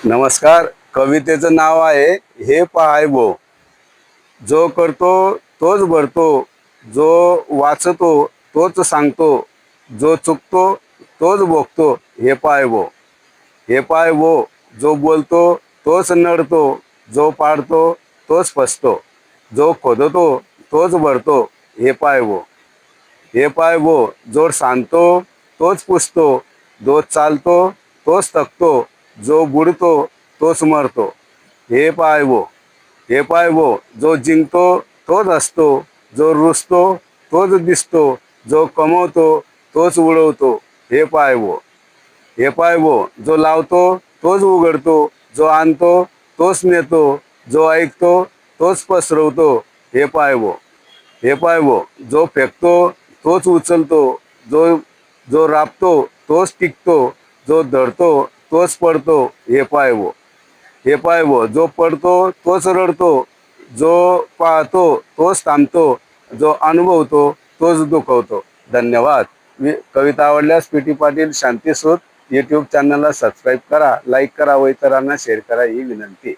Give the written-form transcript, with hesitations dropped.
नमस्कार. कवितेचं नाव आहे हे पाहाय भो. जो करतो तोच भरतो, जो वाचतो तोच सांगतो, जो चुकतो तोच भोगतो. हे पाहाय भो. हे पाहाय भो. जो बोलतो तोच नडतो, जो पाडतो तोच फसतो, जो खोदतो तोच भरतो. हे पाहाय भो. हे पाय भो. जो सांगतो तोच पुसतो, जो चालतो तोच थकतो, जो बुडतो तोच मरतो. हे पाय भो. हे पाय भो. जो जिंकतो तोच असतो, जो रुसतो तोच दिसतो, जो कमवतो तोच उडवतो. हे पाय भो. हे पाय भो. जो लावतो तोच उघडतो, जो आणतो तोच नेतो, जो ऐकतो तोच पसरवतो. हे पाय भो. हे पाय भो. जो फेकतो तोच उचलतो, जो जो राबतो तोच टिकतो, जो धरतो तोच पडतो. हे पाय भो. हे पाय भो. जो पडतो तोच रडतो, जो पाहतो तोच थांबतो, जो अनुभवतो तोच दुखवतो. धन्यवाद. कविता आवडल्यास पी.टी. पाटील शांतीसूत यूट्यूब चॅनलला सबस्क्राईब करा, लाईक करा व इतरांना शेअर करा ही विनंती.